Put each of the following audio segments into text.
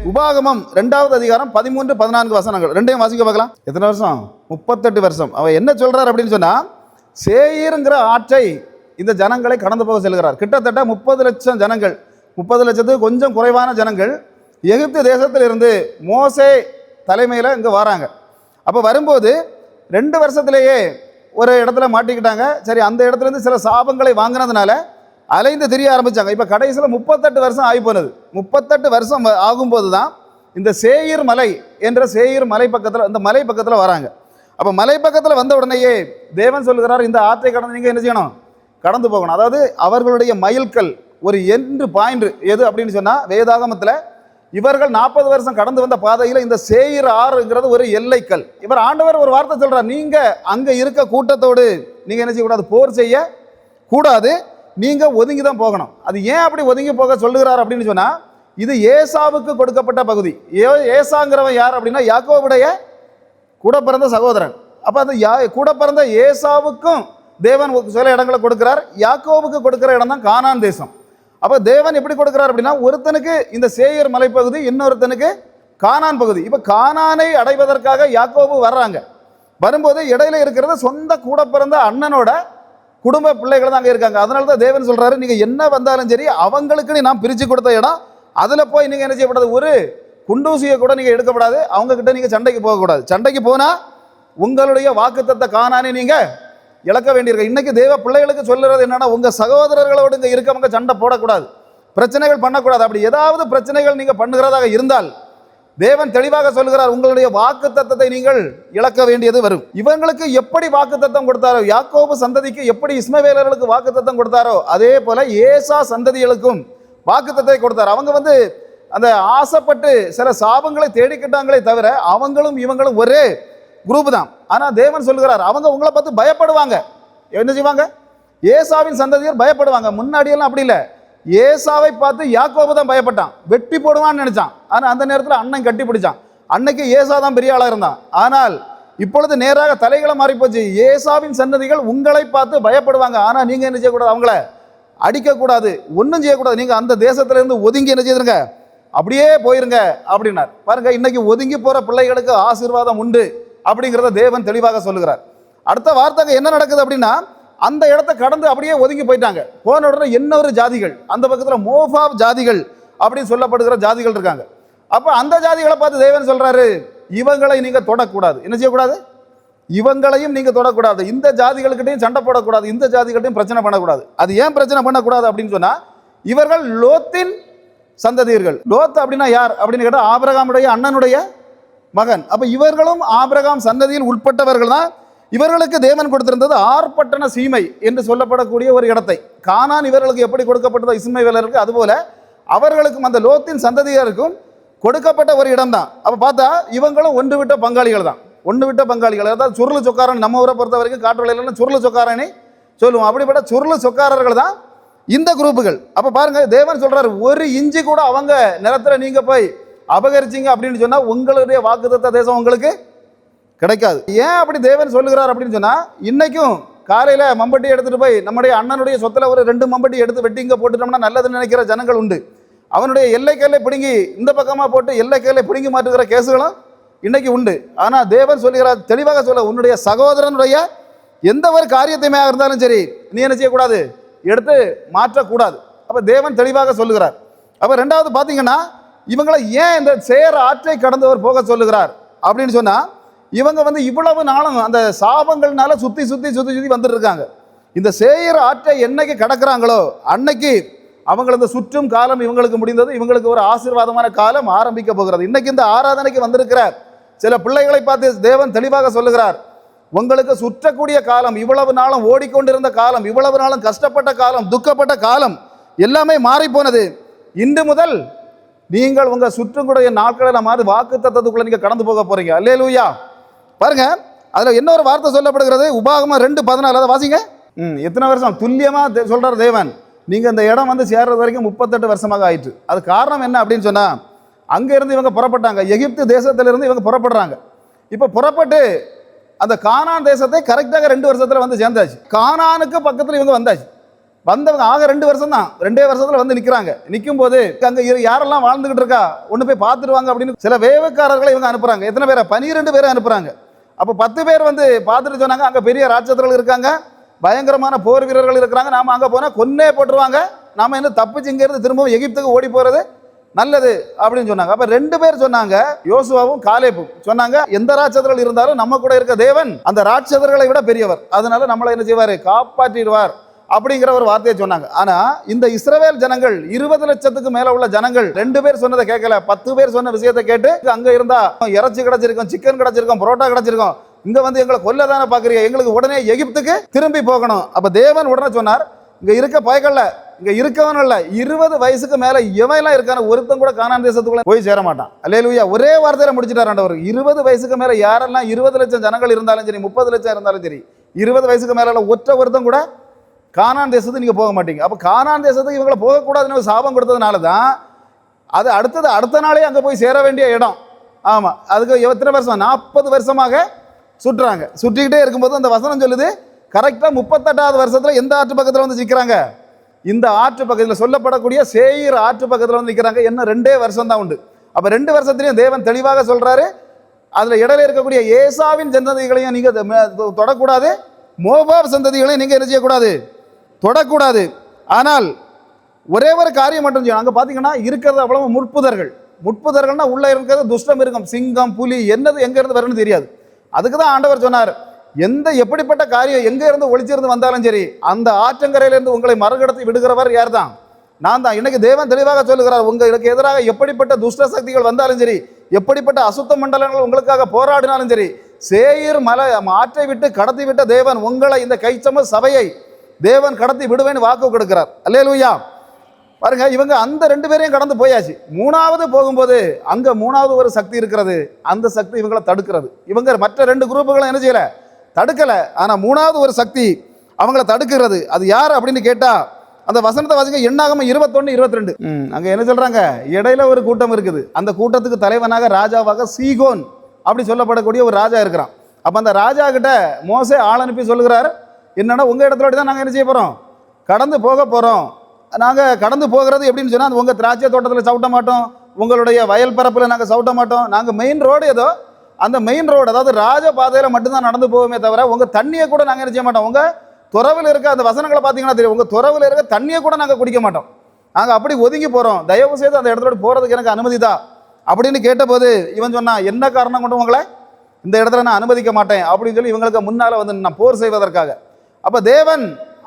உபாகமம் 2வது அதிகாரம் 13-14 வசனங்கள் ரெண்டையும் வாசிக்க பார்க்கலாம். எத்தனை வருஷம்? 38 வருஷம். அவர் என்ன சொல்றார் அப்படின்னு சொன்னா, சேயீருங்கிற ஆற்றை இந்த ஜனங்களை கடந்து போக செல்கிறார். கிட்டத்தட்ட 30 லட்சம் ஜனங்கள், 30 லட்சத்துக்கு கொஞ்சம் குறைவான ஜனங்கள் எகிப்து தேசத்தில் இருந்து மோசே தலைமையில் இங்கே வராங்க. அப்போ வரும்போது 2 வருஷத்திலேயே ஒரு இடத்துல மாட்டிக்கிட்டாங்க. சரி, அந்த இடத்துலேருந்து சில சாபங்களை வாங்கினதுனால அலைந்து திரிய ஆரம்பித்தாங்க. இப்போ கடைசியில் 38 வருஷம் ஆகி போனது. 38 வருஷம் ஆகும்போது தான் இந்த சேயீர் மலை என்ற சேயீர் மலை பக்கத்தில், இந்த மலை பக்கத்தில் வராங்க. அப்போ மலை பக்கத்தில் வந்த உடனேயே தேவன் சொல்லுகிறார், இந்த ஆற்றை கடந்து நீங்கள் என்ன செய்யணும்? கடந்து போகணும். அதாவது அவர்களுடைய மைல்கல், ஒரு எண்டு பாயிண்ட் எது அப்படின்னு சொன்னால், வேதாகமத்தில் இவர்கள் 40 வருஷம் கடந்து வந்த பாதையில் இந்த சேயீர் ஆறுங்கிறது ஒரு எல்லைக்கல். இவர் ஆண்டவர் ஒரு வார்த்தை சொல்கிறார், நீங்கள் அங்கே இருக்க கூட்டத்தோடு நீங்கள் என்ன செய்யக்கூடாது? போர் செய்ய கூடாது, நீங்கள் ஒதுங்கி தான் போகணும். அது ஏன் அப்படி ஒதுங்கி போக சொல்லுகிறார் அப்படின்னு சொன்னால், இது ஏசாவுக்கு கொடுக்கப்பட்ட பகுதி. ஏசாங்கிறவன் யார் அப்படின்னா, யாக்கோபுடைய கூட பிறந்த சகோதரன். அப்போ அந்த கூட பிறந்த ஏசாவுக்கும் தேவன் சில இடங்களை கொடுக்கிறார். யாக்கோபுக்கு கொடுக்குற இடம் தான் கானான் தேசம். அப்போ தேவன் எப்படி கொடுக்குறார் அப்படின்னா, ஒருத்தனுக்கு இந்த சேயீர் மலைப்பகுதி, இன்னொருத்தனுக்கு கானான் பகுதி. இப்போ கானானை அடைவதற்காக யாக்கோபு வர்றாங்க. வரும்போது இடையில இருக்கிறது சொந்த கூட பிறந்த அண்ணனோட குடும்ப பிள்ளைகள் தான் அங்கே இருக்காங்க. அதனால தான் தேவன் சொல்கிறாரு, நீங்கள் என்ன வந்தாலும் சரி அவங்களுக்கு நான் பிரித்து கொடுத்த இடம், அதில் போய் நீங்கள் என்ன செய்யக்கூடாது? ஒரு குண்டூசியை கூட நீங்கள் எடுக்கப்படாது, அவங்கக்கிட்ட நீங்கள் சண்டைக்கு போகக்கூடாது. சண்டைக்கு போனால் உங்களுடைய வாக்குத்தத்த கானானை நீங்கள் இழக்க வேண்டியிருக்கு. இன்றைக்கி தேவ பிள்ளைகளுக்கு சொல்லுறது என்னன்னா, உங்கள் சகோதரர்களோடு இங்கே இருக்கவங்க சண்டை போடக்கூடாது, பிரச்சனைகள் பண்ணக்கூடாது. அப்படி ஏதாவது பிரச்சனைகள் நீங்கள் பண்ணுகிறதாக இருந்தால் தேவன் தெளிவாக சொல்கிறார், உங்களுடைய வாக்கு தத்தத்தை நீங்கள் இழக்க வேண்டியது வரும். இவங்களுக்கு எப்படி வாக்கு தத்தம் கொடுத்தாரோ, யாக்கோபு சந்ததிக்கு எப்படி இஸ்மவேலர்களுக்கு வாக்கு தத்தம் கொடுத்தாரோ, அதே போல ஏசா சந்ததிகளுக்கும் வாக்கு தத்தத்தை கொடுத்தார். அவங்க அந்த ஆசைப்பட்டு சில சாபங்களை தேடிக்கிட்டாங்களே தவிர அவங்களும் இவங்களும் ஒரே குரூப் தான். ஆனால் தேவன் சொல்கிறார், அவங்க உங்களை பார்த்து பயப்படுவாங்க. என்ன செய்வாங்க? ஏசாவின் சந்ததியர் பயப்படுவாங்க. முன்னாடியெல்லாம் அப்படி இல்லை. ஏசாவை பார்த்து யாக்கோபு தான் பயப்பட்டான், வெட்டி போடுவான்னு நினைச்சான். ஆனால் அந்த நேரத்தில் அண்ணன் கட்டி பிடிச்சான். அன்னைக்கு ஏசா தான் பெரிய ஆளாக இருந்தான். ஆனால் இப்பொழுது நேராக தலைகளை மாறி போச்சு. ஏசாவின் சன்னதிகள் உங்களை பார்த்து பயப்படுவாங்க. ஆனால் நீங்கள் என்ன செய்யக்கூடாது? அவங்கள அடிக்கக்கூடாது, ஒன்றும் செய்யக்கூடாது. நீங்கள் அந்த தேசத்திலிருந்து ஒதுங்கி என்ன செய்திருங்க? அப்படியே போயிருங்க அப்படின்னார். பாருங்க, இன்னைக்கு ஒதுங்கி போகிற பிள்ளைகளுக்கு ஆசீர்வாதம் உண்டு அப்படிங்கிறத தேவன் தெளிவாக சொல்லுகிறார். அடுத்த வார்த்தைக்கு என்ன நடக்குது அப்படின்னா, அந்த இடத்த கடந்து அப்படியே ஒதுங்கி போயிட்டாங்க. போன உடனே இன்னொரு ஜாதிகள், அந்த பக்கத்தில் மோபாப் ஜாதிகள் அப்படின்னு சொல்லப்படுகிற ஜாதிகள் இருக்காங்க. அப்போ அந்த ஜாதிகளை பார்த்து தேவன் சொல்றாரு, இவங்களை நீங்க தொடக்கூடாது. என்ன செய்யக்கூடாது? இவங்களையும் நீங்க தொடக்கூடாது. இந்த ஜாதிகளுக்கிட்டையும் சண்டை போடக்கூடாது, இந்த ஜாதிகள்டையும் பிரச்சனை பண்ணக்கூடாது. அது ஏன் பிரச்சனை பண்ணக்கூடாது அப்படின்னு சொன்னா, இவர்கள் லோத்தின் சந்ததியர்கள். லோத் அப்படின்னா யார் அப்படின்னு கேட்டால், ஆபிரகாமுடைய அண்ணனுடைய மகன். அப்போ இவர்களும் ஆபிரகாம் சந்ததியில் உட்பட்டவர்கள் தான். இவர்களுக்கு தேவன் கொடுத்திருந்தது ஆர்ப்பட்டண சீமை என்று சொல்லப்படக்கூடிய ஒரு இடத்தை. கானான் இவர்களுக்கு எப்படி கொடுக்கப்பட்டதோ இஸ்மவேலருக்கு, அதுபோல அவர்களுக்கும் அந்த லோத்தின் சந்ததியருக்கும் கொடுக்கப்பட்ட ஒரு இடம் தான். அப்போ பார்த்தா இவங்களும் ஒன்று விட்ட பங்காளிகள் தான். ஒன்று விட்ட பங்காளிகள், அதாவது சுருளு சொக்காரன். நம்ம ஊரை பொறுத்த வரைக்கும் காட்டுவலையில சுருளு சொக்காரனை சொல்லுவோம். அப்படிப்பட்ட சுருளு சொக்காரர்கள் தான் இந்த குரூப்புகள். அப்போ பாருங்க, தேவன் சொல்றாரு, ஒரு இஞ்சி கூட அவங்க நிலத்தில் நீங்க போய் அபகரிச்சிங்க அப்படின்னு சொன்னா உங்களுடைய வாக்குத்தத்த தேசம் உங்களுக்கு கிடைக்காது. ஏன் அப்படி தேவன் சொல்லுகிறார் அப்படின்னு சொன்னா, இன்னைக்கும் காலையில மம்பட்டி எடுத்துட்டு போய் நம்முடைய அண்ணனுடைய சொத்துல ஒரு 2 மம்பட்டி எடுத்து வெட்டி இங்க போட்டுட்டோம்னா நல்லதுன்னு நினைக்கிற ஜனங்கள் உண்டு. அவனுடைய எல்லைக்கையில பிடுங்கி இந்த பக்கமா போட்டு எல்லைக்கையில பிடுங்கி மாட்டுகிற கேசுகளும் இன்னைக்கு உண்டு. ஆனா தேவன் சொல்லுகிறார், தெளிவாக சொல்ல, உன்னுடைய சகோதரனுடைய எந்த ஒரு காரியத்தையுமே இருந்தாலும் சரி, நீ என்ன செய்யக்கூடாது? எடுத்து மாற்றக்கூடாது. அப்ப தேவன் தெளிவாக சொல்லுகிறார். அப்ப 2வது பாத்தீங்கன்னா, இவங்களை ஏன் இந்த சேர ஆற்றை கடந்தவர் போக சொல்லுகிறார் அப்படின்னு சொன்னா, இவங்க இவ்வளவு நாளும் அந்த சாபங்கள்னால சுத்தி சுத்தி சுத்தி சுத்தி வந்துட்டு இருக்காங்க. இந்த சேயீர் ஆற்றை என்னைக்கு கடக்கிறாங்களோ அன்னைக்கு அவங்களது சுற்றும் காலம் இவங்களுக்கு முடிந்தது. இவங்களுக்கு ஒரு ஆசீர்வாதமான காலம் ஆரம்பிக்க போகிறது. இன்னைக்கு இந்த ஆராதனைக்கு வந்திருக்கிற சில பிள்ளைகளை பார்த்து தேவன் தெளிவாக சொல்லுகிறார், உங்களுக்கு சுற்றக்கூடிய காலம், இவ்வளவு நாளும் ஓடிக்கொண்டிருந்த காலம், இவ்வளவு நாளும் கஷ்டப்பட்ட காலம், துக்கப்பட்ட காலம் எல்லாமே மாறி போனது. இன்று முதல் நீங்கள் உங்க சுற்றுக்கூடிய நாட்களில் மாறி வாக்கு தத்தத்துக்குள்ள நீங்க கடந்து போக போறீங்க. அல்லேலூயா. பாருங்க, அதுல இன்னொரு வார்த்தை சொல்லப்படுகிறது, உபாகமம் 2:14. அதை வாசிங்க. எத்தனை வருஷம் துல்லியமா சொல்றார் தேவன், நீங்க இந்த இடம் சேர்றது வரைக்கும் 38 வருஷமாக ஆயிற்று. அது காரணம் என்ன அப்படின்னு சொன்னா, அங்க இருந்து இவங்க புறப்பட்டாங்க, எகிப்து தேசத்திலிருந்து இவங்க புறப்படுறாங்க. இப்ப புறப்பட்டு அந்த கானான் தேசத்தை கரெக்டாக 2 வருஷத்துல சேர்ந்தாச்சு. கானானுக்கு பக்கத்தில் இவங்க வந்தாச்சு. வந்தவங்க ஆக 2 வருஷம் தான், 2 வருஷத்துல வந்து நிக்கிறாங்க. நிற்கும் போது அங்க யாரெல்லாம் வாழ்ந்துகிட்டு இருக்கா ஒண்ணு போய் பார்த்துட்டு வாங்க அப்படின்னு சில வேவுக்காரர்களை இவங்க அனுப்புறாங்க. எத்தனை பேரை? 12 பேரை அனுப்புறாங்க. அப்ப 10 பேர் வந்து பார்த்துட்டு சொன்னாங்க, அங்க பெரிய ராட்சதர்கள் இருக்காங்க, பயங்கரமான போர் வீரர்கள் இருக்கிறாங்க, நாம அங்க போனா கொன்னே போட்டுருவாங்க, நாம என்ன தப்பிச்சு இங்க இருந்து திரும்பவும் எகிப்துக்கு ஓடி போறது நல்லது அப்படின்னு சொன்னாங்க. அப்ப 2 பேர் சொன்னாங்க, யோசுவாவும் காலேபும் சொன்னாங்க, எந்த ராட்சதர்கள் இருந்தாலும் நம்ம கூட இருக்க தேவன் அந்த ராட்சதர்களை விட பெரியவர், அதனால நம்மளை என்ன செய்வாரு? காப்பாற்றிடுவார் அப்படிங்கிற ஒரு வார்த்தையை சொன்னாங்க. ஆனா இந்த இஸ்ரவேல் ஜனங்கள் 20 லட்சத்துக்கு மேல உள்ள ஜனங்கள் 2 பேர் சொன்னதை கேட்கல, 10 பேர் சொன்ன விஷயத்தை கேட்டு அங்க இருந்தா இறைச்சி கிடைச்சிருக்கும், சிக்கன் கிடைச்சிருக்கும், புரோட்டா கிடைச்சிருக்கும், இங்க வந்து எங்களை கொல்லதானே பாக்குறீங்க, எங்களுக்கு உடனே எகிப்துக்கு திரும்பி போகணும். அப்ப தேவன் உடனே சொன்னார், இங்க இருக்க பயக்கல்ல, இங்க இருக்கவன் இல்ல, 20 வயசுக்கு மேல எவெல்லாம் இருக்கான ஒருத்தன் கூட கானான் தேசத்துக்குள்ள போய் சேர மாட்டான். அல்லேலூயா. ஒரே வார்த்தையில முடிச்சிட்டார் ஆண்டவர். 20 வயசுக்கு மேல யாரெல்லாம் 20 லட்சம் ஜனங்கள் இருந்தாலும் சரி, 30 லட்சம் இருந்தாலும் சரி, 20 வயசுக்கு மேல ஒருத்தன் கூட கானான் தேசத்துக்கு நீங்க போக மாட்டீங்க. அப்ப கானான் தேசத்துக்கு இவங்களை போகக்கூடாதுன்னு சாபம் கொடுத்ததுனால தான் அது அடுத்த நாளே அங்க போய் சேர வேண்டிய இடம். ஆமா, அதுக்கு எத்தனை வருஷம்? 40 வருஷமாக சுற்றுறாங்க. சுற்றிக்கிட்டே இருக்கும்போது அந்த வசனம் சொல்லுது, கரெக்டா 38வது வருஷத்துல எந்த ஆற்று பக்கத்துல வந்து நிற்கிறாங்க? இந்த ஆற்று பக்கத்தில் சொல்லப்படக்கூடிய சேயீர் ஆற்று பக்கத்துல வந்து நிற்கிறாங்க. என்ன 2 வருஷம் தான் உண்டு. அப்ப 2 வருஷத்துலயும் தேவன் தெளிவாக சொல்றாரு, அதுல இடையில இருக்கக்கூடிய ஏசாவின் சந்ததிகளையும் நீங்க தொடக்கூடாது, மோவாப் சந்ததிகளையும் நீங்க என்ன செய்யக்கூடாது? தொடக்கூடாது. ஆனால் ஒரே ஒரு காரியம் மட்டும் செய்யணும். அங்க பாத்தீங்கன்னா இருக்கிறது அவ்வளவு முட்புதர்கள்னா உள்ள இருக்கிறது துஷ்டம் இருக்கும், சிங்கம், புலி, என்னது எங்க இருந்து வரணும்னு தெரியாது. அதுக்கு தான் ஆண்டவர் சொன்னார், எப்படிப்பட்ட காரியம் எங்க இருந்து ஒளிச்சிருந்து வந்தாலும் சரி, அந்த ஆற்றங்கரையிலிருந்து உங்களை மறுகடத்தி விடுகிறவர் யார் தான்? நான் தான். இன்னைக்கு தேவன் தெளிவாக சொல்லுகிறார், உங்களுக்கு எதிராக எப்படிப்பட்ட துஷ்ட சக்திகள் வந்தாலும் சரி, எப்படிப்பட்ட அசுத்த மண்டலங்கள் உங்களுக்காக போராடினாலும் சரி, சேயீர் மலை ஆற்றை விட்டு கடத்தி விட்ட தேவன் உங்களை, இந்த கைச்சம சபையை தேவன் கடத்தி விடுவேன்னு வாக்கு கொடுக்கிறார். அல்லேலூயா. பாருங்க, இவங்க அந்த 2 பேரையும் கடந்து போயாச்சு. 3வது போகும்போது அங்க 3வது ஒரு சக்தி இருக்கிறது, அந்த சக்தி இவங்களை தடுக்கிறது. இவங்க மற்ற 2 குரூப்புகளை என்ன செய்யல? தடுக்கல. ஆனா 3வது ஒரு சக்தி அவங்கள தடுக்கிறது. அது யார் அப்படின்னு கேட்டா, அந்த வசனத்தை வாசிங்க, எண்ணாகமம் 21, 22. அங்க என்ன சொல்றாங்க? இடையில ஒரு கூட்டம் இருக்குது, அந்த கூட்டத்துக்கு தலைவனாக ராஜாவாக சீகோன் அப்படி சொல்லப்படக்கூடிய ஒரு ராஜா இருக்கிறான். அப்ப அந்த ராஜா கிட்ட மோசே ஆள் அனுப்பி சொல்லுகிறார், என்னன்னா உங்க இடத்துல தான் நாங்க என்ன செய்ய போறோம்? கடந்து போக போறோம். நாங்க கடந்து போகிறது எப்படின்னு சொன்னா, உங்க திராட்சை தோட்டத்தில் சவுட்ட மாட்டோம், உங்களுடைய வயல் பரப்புல நாங்க சவுட்ட மாட்டோம், நாங்க மெயின் ரோடு ஏதோ அந்த மெயின் ரோடு, அதாவது ராஜ பாதையில மட்டும்தான் நடந்து போவோமே தவிர உங்க தண்ணியை கூட நாங்க என்ன செய்ய மாட்டோம். உங்க துறவில் இருக்க அந்த வசனங்களை பார்த்தீங்கன்னா தெரியும், உங்க துறவில் இருக்க தண்ணியை கூட நாங்க குடிக்க மாட்டோம், நாங்க அப்படி ஒதுங்கி போறோம், தயவு செய்து அந்த இடத்துல போறதுக்கு எனக்கு அனுமதிதா அப்படின்னு கேட்டபோது இவன் சொன்னான், என்ன காரணம் கொண்டு உங்களை இந்த இடத்துல நான் அனுமதிக்க மாட்டேன் அப்படின்னு சொல்லி இவங்களுக்கு முன்னால வந்து நான் போர் செய்வதற்காக. அப்ப தேவன்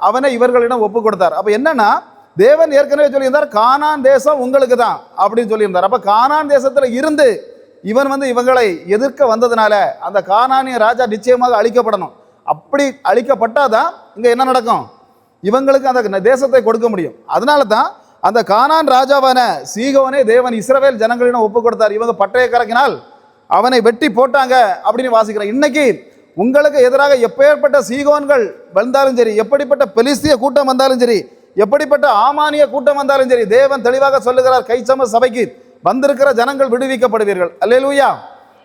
அவனை இவர்களிடம் ஒப்பு கொடுத்தார். அப்ப என்னன்னா, தேவன் ஏற்கனவே சொல்லியிருந்தார், கானான் தேசம் உங்களுக்கு தான் அப்படின்னு சொல்லியிருந்தார். அப்ப கானான் தேசத்துல இருந்து இவன் வந்து இவங்களை எதிர்க்க வந்ததுனால அந்த கானானிய ராஜா நிச்சயமாக அழிக்கப்படணும். அப்படி அழிக்கப்பட்டாதான் இங்க என்ன நடக்கும்? இவங்களுக்கு அந்த தேசத்தை கொடுக்க முடியும். அதனால தான் அந்த கானான் ராஜாவான சீகோனை தேவன் இஸ்ரவேல் ஜனங்களிடம் ஒப்பு கொடுத்தார். இவங்க பட்டய கறக்கினால் அவனை வெட்டி போட்டாங்க அப்படின்னு வாசிக்கிறேன். இன்னைக்கு உங்களுக்கு எதிராக எப்பேற்பட்ட சீகோன்கள் வந்தாலும் சரி, எப்படிப்பட்ட பெலிஸ்திய கூட்டம் வந்தாலும் சரி, எப்படிப்பட்ட ஆமானிய கூட்டம் வந்தாலும் சரி, தேவன் தெளிவாக சொல்லுகிறார், கைச்சம சபைக்கு வந்திருக்கிற ஜனங்கள் விடுவிக்கப்படுவீர்கள். அல்லேலூயா.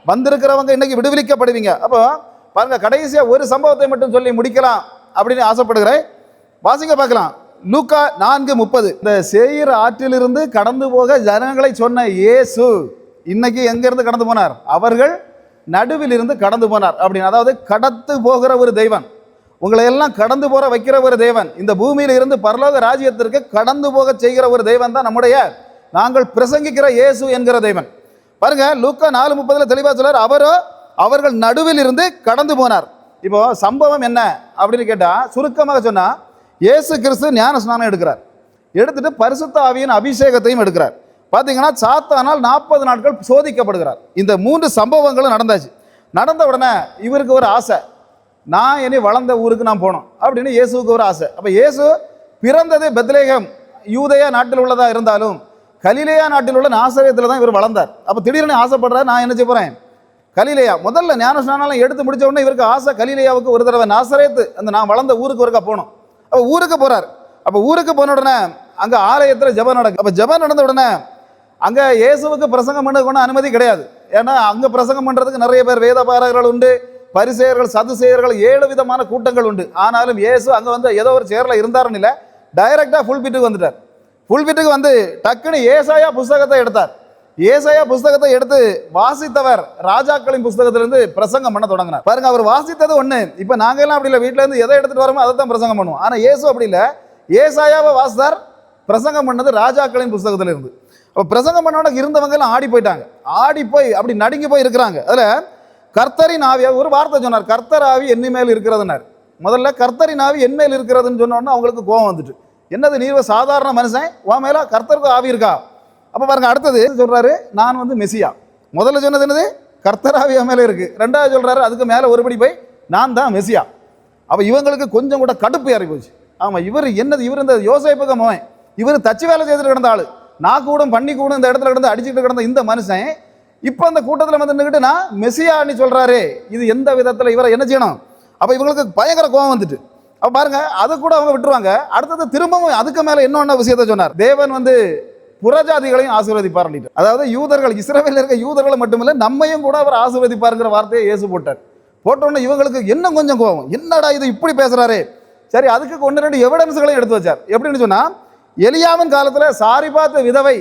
வந்திருக்கிறவங்க இன்னைக்கு விடுவிக்கப்படுவீங்க. அப்போ பாருங்க, கடைசியா ஒரு சம்பவத்தை மட்டும் சொல்லி முடிக்கலாம் அப்படின்னு ஆசைப்படுகிறேன். வாசிங்க பார்க்கலாம். லூக்கா 4:30. இந்த சேயீர் ஆற்றிலிருந்து கடந்து போக ஜனங்களை சொன்ன இயேசு இன்னைக்கு எங்க இருந்து கடந்து போனார்? அவர்கள் நடுவில் இருந்து கடந்து போனார் அப்படின்னு. அதாவது கடந்து போகிற ஒரு தெய்வன், உங்களை எல்லாம் கடந்து போற வைக்கிற ஒரு தேவன், இந்த பூமியில இருந்து பரலோக ராஜ்யத்திற்கு கடந்து போக செய்கிற ஒரு தெய்வன் தான் நம்முடைய நாங்கள் பிரசங்கிக்கிற இயேசு என்கிற தெய்வன். பாருங்க, லூக்கா 4:30 தெளிவா சொல்றார், அவர்கள் நடுவில் இருந்து கடந்து போனார். இப்போ சம்பவம் என்ன அப்படின்னு கேட்டா, சுருக்கமாக சொன்னா, இயேசு கிறிஸ்து ஞான ஸ்நானம் எடுக்கிறார், எடுத்துட்டு பரிசுத்த ஆவியின் அபிஷேகத்தையும் எடுக்கிறார். பார்த்தீங்கன்னா சாத்தானால் 40 நாட்கள் சோதிக்கப்படுகிறார். இந்த 3 சம்பவங்களும் நடந்தாச்சு. நடந்த உடனே இவருக்கு ஒரு ஆசை, நான் இனி வளர்ந்த ஊருக்கு நான் போனோம் அப்படின்னு இயேசுக்கு ஒரு ஆசை. அப்போ இயேசு பிறந்தது பெத்லேகம் யூதேயா நாட்டில் உள்ளதா இருந்தாலும் கலிலேயா நாட்டில் உள்ள நாசரேத்தில் தான் இவர் வளர்ந்தார். அப்போ திடீர்னு ஆசைப்படுறார், நான் என்ன செய்ய போறேன்? கலிலேயா. முதல்ல ஞான ஸ்நானம் எடுத்து முடிச்ச உடனே இவருக்கு ஆசை, கலிலேயாவுக்கு ஒரு தடவை நாசரேத்து அந்த நான் வளர்ந்த ஊருக்கு ஒருக்கா போகணும். அப்போ ஊருக்கு போறார். அப்போ ஊருக்கு போன உடனே அங்க ஆலயத்தில் ஜெபம் நடக்கும். அப்போ ஜெபம் நடந்த உடனே அங்க இயேசுவுக்கு பிரசங்கம் பண்ண அனுமதி கிடையாது. ஏன்னா அங்க பிரசங்கம் பண்றதுக்கு நிறைய பேர் வேதபாரகர்கள் உண்டு, பரிசேயர்கள், சதுசேயர்கள், 7 விதமான கூட்டங்கள் உண்டு. ஆனாலும் இயேசு அங்க வந்து ஏதோ ஒரு சேர்ல இருந்தாருன்னு இல்லை, டைரக்டா புல்பிட்டுக்கு வந்துட்டார். புல்பிட்டுக்கு வந்து டக்குன்னு ஏசாயா புஸ்தகத்தை எடுத்தார். ஏசாயா புஸ்தகத்தை எடுத்து வாசித்தவர் ராஜாக்களின் புஸ்தகத்திலிருந்து பிரசங்கம் பண்ண தொடங்கினார். பாருங்க, அவர் வாசித்தது ஒண்ணு. இப்ப நாங்க எல்லாம் அப்படி இல்லை, வீட்டுல இருந்து எதை எடுத்துட்டு வரோமோ அதை தான் பிரசங்கம் பண்ணுவோம். ஆனா இயேசு அப்படி இல்லை, ஏசாயாவை வாசித்தார், பிரசங்கம் பண்ணது ராஜாக்களின் புஸ்தகத்துல இருந்து. அப்ப பிரசங்கம் பண்ணவன இருந்தவங்க எல்லாம் ஆடி போயிட்டாங்க. ஆடி போய் அப்படி நடுங்கி போய் இருக்கிறாங்க. அதுல கர்த்தரின் ஆவியா ஒரு வார்த்தை சொன்னார், கர்த்தர் ஆவி என் மேல் இருக்கிறதுனார். முதல்ல கர்த்தரின் ஆவி என் மேல் இருக்கிறதுன்னு சொன்னோன்னா அவங்களுக்கு கோபம் வந்துட்டு, என்னது நீ சாதாரண மனுஷன், உன் மேல கர்த்தருக்கு ஆவி இருக்கா? அப்ப பாருங்க, அடுத்தது சொல்றாரு நான் வந்து மெசியா. முதல்ல சொன்னது என்னது, கர்த்தர் ஆவி என் மேல இருக்கு. ரெண்டாவது சொல்றாரு அதுக்கு மேல ஒருபடி போய் நான் தான் மெசியா. அப்ப இவங்களுக்கு கொஞ்சம் கூட கடுப்பு ஏறி போச்சு. ஆமா, இவர் என்னது, இவர் இந்த யோசேப்புக்கு மகன், இவர் தச்சு வேலை செய்துட்டு கிடந்த ஆளு, நாக்கூடும் பண்ணி கூடும் இந்த இடத்துல கிடந்து அடிச்சுட்டு கிடந்த இந்த மனுஷன் இப்ப அந்த கூட்டத்தில் வந்து நின்றுட்டு நான் மெசியான்னு சொல்றாரு. இது எந்த விதத்துல இவரை என்ன செய்யணும்? அப்ப இவங்களுக்கு பயங்கர கோபம் வந்துட்டு, அப்ப பாருங்க அது கூட அவங்க விட்டுருவாங்க. அடுத்தது திரும்பவும் அதுக்கு மேல இன்னொன்ன விஷயத்த சொன்னார், தேவன் வந்து புறஜாதிகளையும் ஆசீர்வதிப்பார். அதாவது யூதர்கள், இஸ்ரவேலில் இருக்க யூதர்களை மட்டுமில்ல நம்மையும் கூட அவர் ஆசீர்வதிப்பாருங்கிற வார்த்தையை இயேசு போட்டார். போட்டோன்னு இவங்களுக்கு இன்னும் கொஞ்சம் கோபம், என்னடா இது இப்படி பேசுறாரு. சரி, அதுக்கு ஒன்று ரெண்டு எவிடன்ஸ்களையும் எடுத்து வச்சார். எப்படின்னு சொன்னா, எலியாவின் காலத்துல சாரிபாத் விதவை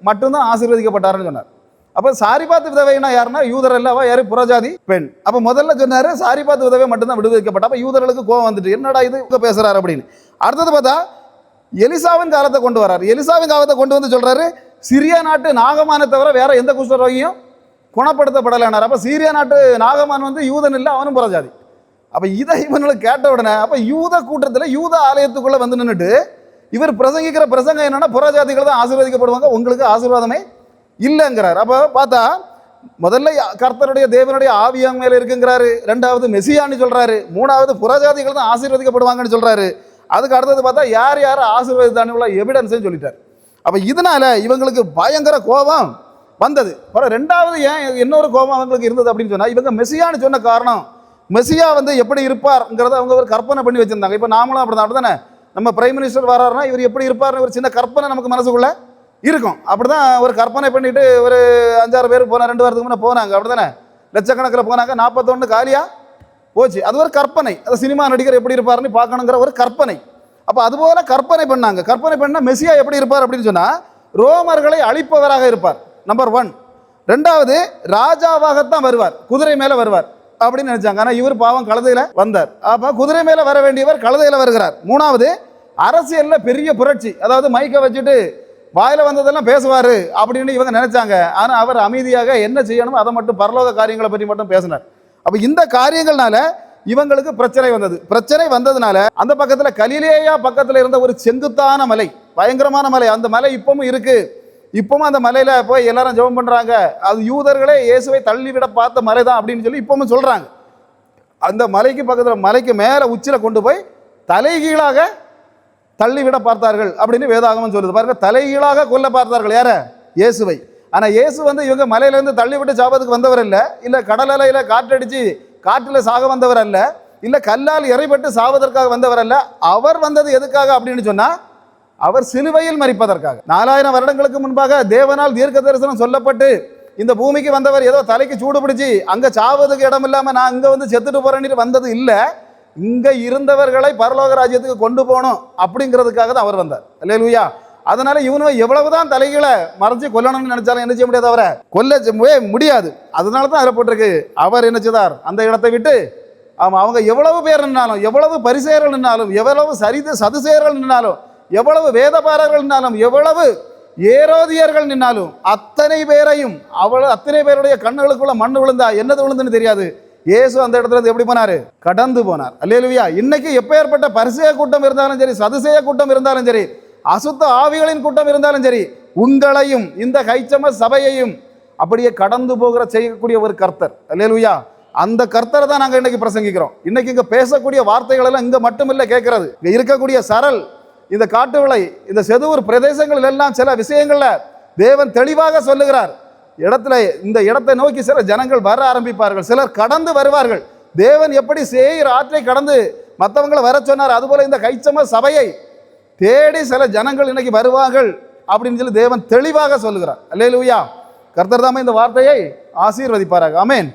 மட்டும்தான் ஆசீர்வதிக்கப்பட்டாருன்னு சொன்னார். அப்ப சாரிபாத் விதவைனா யாருன்னா யூதர் அல்லவா, யாரு புறஜாதி பெண். அப்ப முதல்ல சொன்னாரு சாரிபாத் விதவை மட்டும்தான் விடுவிக்கப்பட்ட. அப்ப யூதர்களுக்கு கோபம் வந்துட்டு, என்னடா இது பேசுறாரு அப்படின்னு. அடுத்தது பார்த்தா எலிசாவின் காலத்தை கொண்டு வர்றாரு. எலிசாவின் காலத்தை கொண்டு வந்து சொல்றாரு சிரியா நாட்டு நாகமானை தவிர வேற எந்த குஷ்டரோகியும் குணப்படுத்தப்படலைனார். அப்ப சீரியா நாட்டு நாகமான் வந்து யூதன் இல்லை, அவனும் புறஜாதி. அப்ப இதை இவங்களுக்கு கேட்ட உடனே அப்ப யூத கூட்டத்தில் யூத ஆலயத்துக்குள்ள வந்து நின்றுட்டு இவர் பிரசங்கிக்கிற பிரசங்கம் என்னன்னா, புறஜாதிகள் தான் ஆசீர்வதிக்கப்படுவாங்க, உங்களுக்கு ஆசீர்வாதமே இல்லைங்கிறார். அப்போ பார்த்தா முதல்ல கர்த்தருடைய தேவனுடைய ஆவியம் மேல இருக்குங்கிறாரு, ரெண்டாவது மெசியான்னு சொல்றாரு, மூணாவது புறஜாதிகள் தான் ஆசீர்வதிக்கப்படுவாங்கன்னு சொல்றாரு. அதுக்கு அடுத்தது பார்த்தா யார் யார் ஆசீர்வதித்தானுள்ள எவிடன்ஸ் சொல்லிட்டார். அப்ப இதனால இவங்களுக்கு பயங்கர கோபம் வந்தது. ரெண்டாவது ஏன் இன்னொரு கோபம் அவங்களுக்கு இருந்தது அப்படின்னு சொன்னா, இவங்க மெசியான்னு சொன்ன காரணம், மெசியா வந்து எப்படி இருப்பார்ங்கிறத அவங்க ஒரு கற்பனை பண்ணி வச்சிருந்தாங்க. இப்ப நாமளும் அப்படிதானே, நம்ம பிரைம் மினிஸ்டர் வராருன்னா இவர் எப்படி இருப்பார்னு ஒரு சின்ன கற்பனை நமக்கு மனசுக்குள்ள இருக்கும். அப்படிதான் ஒரு கற்பனை பண்ணிட்டு ஒரு 5-6 பேர் போனா, 2 வாரத்துக்கு முன்னே போனாங்க, அப்படித்தானே லட்சக்கணக்கில் போனாங்க, 41 காலியா போச்சு. அது ஒரு கற்பனை, அது சினிமா நடிகர் எப்படி இருப்பாருன்னு பார்க்கணுங்கிற ஒரு கற்பனை. அப்ப அதுபோல கற்பனை பண்ணாங்க. கற்பனை பண்ணா மெசியா எப்படி இருப்பார் அப்படின்னு சொன்னா, ரோமர்களை அழிப்பவராக இருப்பார், நம்பர் 1. ரெண்டாவது ராஜாவாகத்தான் வருவார், குதிரை மேல வருவார் அப்படின்னு நினைச்சாங்க. ஆனா இவர் பாவம் கழுதையில வந்தார். அப்ப குதிரை மேல வர வேண்டியவர் கழுதையில வருகிறார். மூணாவது அரசியல்ல பெரிய புரட்சி, அதாவது மைக்க வச்சுட்டு வாயில வந்ததெல்லாம் பேசுவாரு அப்படின்னு இவங்க நினைச்சாங்க. ஆனா அவர் அமைதியாக என்ன செய்யணும் அதை மட்டும், பரலோக காரியங்களை பற்றி மட்டும் பேசினார். அப்ப இந்த காரியங்கள்னால இவங்களுக்கு பிரச்சனை வந்தது. பிரச்சனை வந்ததுனால அந்த பக்கத்துல கலிலேயா பக்கத்துல இருந்த ஒரு செங்குத்தான மலை, பயங்கரமான மலை, அந்த மலை இப்பவும் இருக்கு. இப்பவும் அந்த மலையில போய் எல்லாரும் ஜெபம் பண்றாங்க. அது யூதர்களே இயேசுவை தள்ளிவிட பார்த்த மலை தான் அப்படின்னு சொல்லி இப்பவும் சொல்றாங்க. அந்த மலைக்கு பக்கத்துல, மலைக்கு மேல உச்சில கொண்டு போய் தலைகீழாக தள்ளிவிட பார்த்தார்கள் அப்படின்னு வேதாகமம் சொல்லுது. பாருங்க, தலைகீழாக கொல்ல பார்த்தார்கள் யார? இயேசுவை. ஆனா இயேசு வந்து இவங்க மலையில இருந்து தள்ளிவிட்டு சாபத்துக்கு வந்தவர் இல்ல, இல்ல கடல் அலையில காற்றடிச்சு காற்றுல சாக வந்தவர் அல்ல, இல்ல கல்லால் இறைப்பட்டு சாவதற்காக வந்தவர் அல்ல. அவர் வந்தது எதுக்காக அப்படின்னு சொன்னா, அவர் சிலுவையில் மரிப்பதற்காக. 4000 வருடங்களுக்கு முன்பாக தேவனால் தீர்க்க தரிசனம் சொல்லப்பட்டு இந்த பூமிக்கு வந்தவர் ஏதோ தலைக்கு சூடு பிடிச்சி அங்க சாவதுக்கு இடம் இல்லாம நான் இங்க வந்து செத்துட்டு போறேன்னு வந்தது இல்ல, இங்க இருந்தவர்களை பரலோக ராஜ்யத்துக்கு கொண்டு போகணும் அப்படிங்கிறதுக்காக தான் அவர் வந்தார். அல்லேலூயா. அதனால இவனும் எவ்வளவுதான் தலைகளை மறைச்சு கொல்லணும்னு நினைச்சாலும் என்ன செய்ய முடியாது, அவரை கொல்லவே முடியாது. அதனால தான் அதில் போட்டிருக்கு, அவர் என்ன செய்தார், அந்த இடத்தை விட்டு. அவங்க எவ்வளவு பேர் நின்னாலும், எவ்வளவு பரிசேயர்கள் நின்னாலும், எவ்வளவு சதுசேயர்கள் நின்னாலும், எவ்வளவு வேதபாரர்கள் நின்னாலும், எவ்வளவு ஏரோதியர்கள் நின்னாலும், அத்தனை பேரையும் அத்தனை பேருடைய கண்ணுகளுக்குள்ள மண்ணு விழுந்தா என்னது விழுந்துன்னு தெரியாது. இயேசு அந்த இடத்துல இருந்து எப்படி போனாரு, கடந்து போனார். அல்லேலூயா. இன்னைக்கு எப்பேற்பட்ட பரிசேய கூட்டம் இருந்தாலும் சரி, சதுசேய கூட்டம் இருந்தாலும் சரி, அசுத்த ஆவிகளின் கூட்டம் இருந்தாலும் சரி, உங்களையும் இந்த கைச்சம சபையையும் அப்படியே கடந்து போகிற செய்யக்கூடிய ஒரு கர்த்தர். அல்லேலூயா. அந்த கர்த்தரை தான் நாங்க இன்னைக்கு பிரசங்கிக்கிறோம். இன்னைக்கு இங்க பேசக்கூடிய வார்த்தைகள் எல்லாம் இங்க மட்டுமில்ல கேட்கிறது, இங்க இருக்கக்கூடிய சரல், இந்த காட்டு விளை, இந்த செதுவூர் பிரதேசங்கள் எல்லாம் சில விஷயங்கள்ல தேவன் தெளிவாக சொல்லுகிறார். இந்த இடத்தை நோக்கி சில ஜனங்கள் வர ஆரம்பிப்பார்கள், சிலர் கடந்து வருவார்கள். தேவன் எப்படி சேயீர் ஆற்றை கடந்து மற்றவங்களை வர சொன்னார், அதுபோல இந்த கைச்சம சபையை தேடி சில ஜனங்கள் இன்னைக்கு வருவார்கள் அப்படின்னு சொல்லி தேவன் தெளிவாக சொல்லுகிறார். அல்லேலூயா. கர்த்தர் தாமே இந்த வார்த்தையை ஆசீர்வதிப்பாராக. ஆமென்.